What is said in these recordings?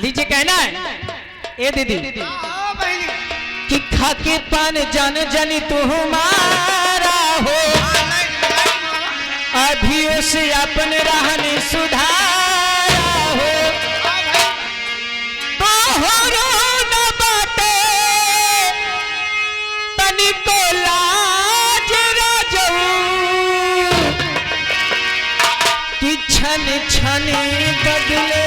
लीजिए कहना है ए दीदी कि खा के पान जान जानी तू हमारा हो अभी उसे अपने रहने सुधारा हो तो हो न बाटे तनिको लाज राजऊ कि छन छन बदले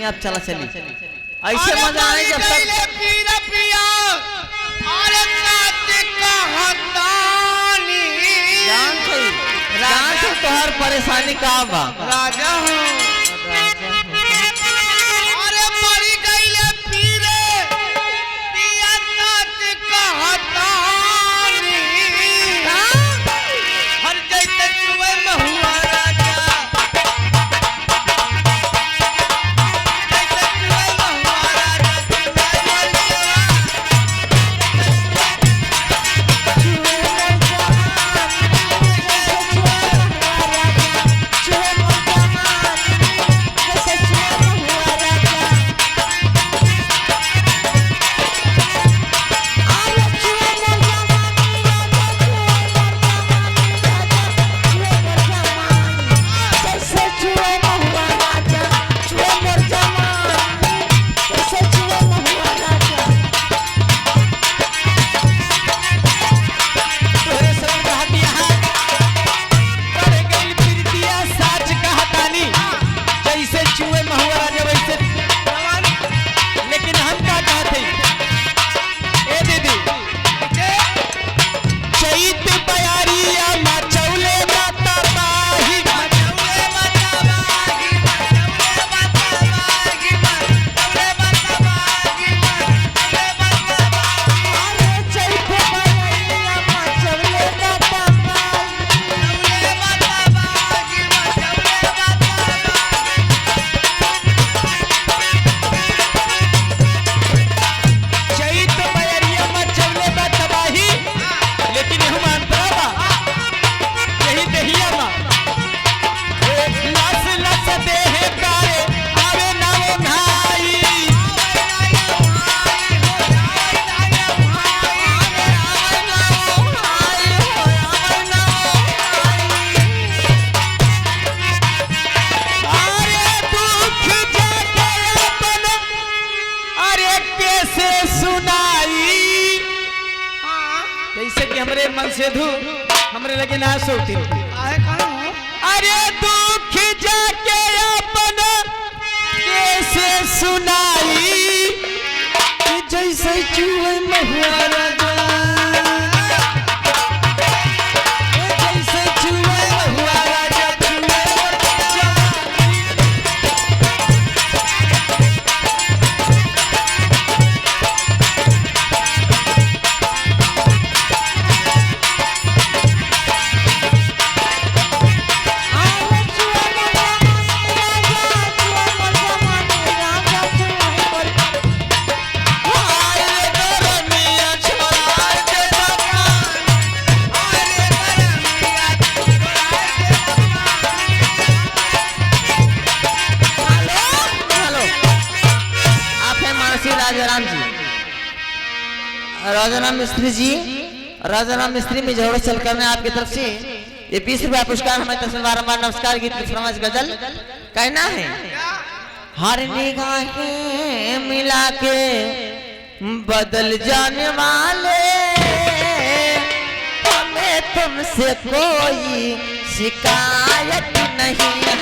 आप चला चली ऐसे मजा आए जब तक जान से तोहर परेशानी का बा राजा हूँ जैसे कि हमरे मन से धू हमरे लगे ना सोती आए कहाँ हो? अरे दुख जाके अपन कैसे सुनाई कि जैसे चूहे महुआ राजा जैसे चूहे महुआ राजा राजाराम जी, राजाराम मिस्त्री जी, राजाराम मिस्त्री में जोड़े चल कर मैं आपकी तरफ से ये 20 रुपया पुरस्कार हमें तस्वीर बारंबार नमस्कार गीत की फरमाइश गजल कहना है। हर निगाहें मिला के बदल जाने वाले हमें तुमसे कोई शिकायत नहीं है।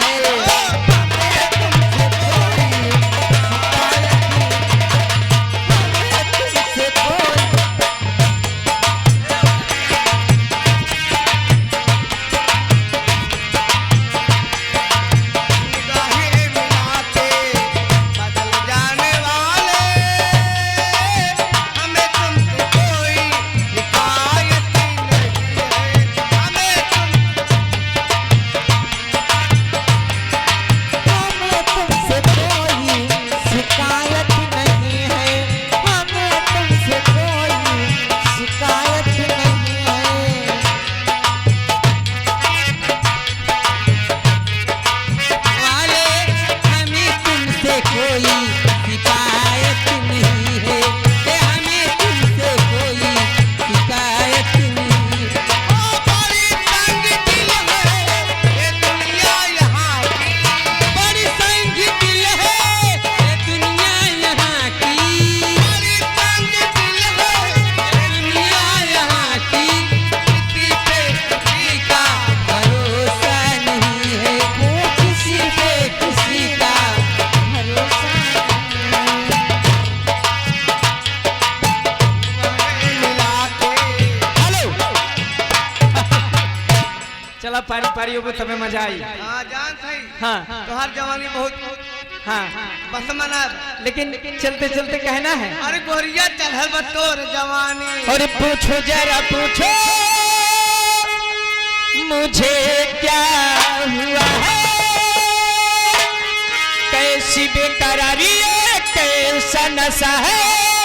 चला पारी पारी हो तबे मजा आई। हाँ जान सही। हाँ तो हर जवानी बहुत हाँ बस मना। लेकिन चलते चलते कहना है अरे गोरिया चल बतौर जवानी। और पूछो जरा पूछो मुझे क्या हुआ है कैसी बेकरारी है कैसा नशा है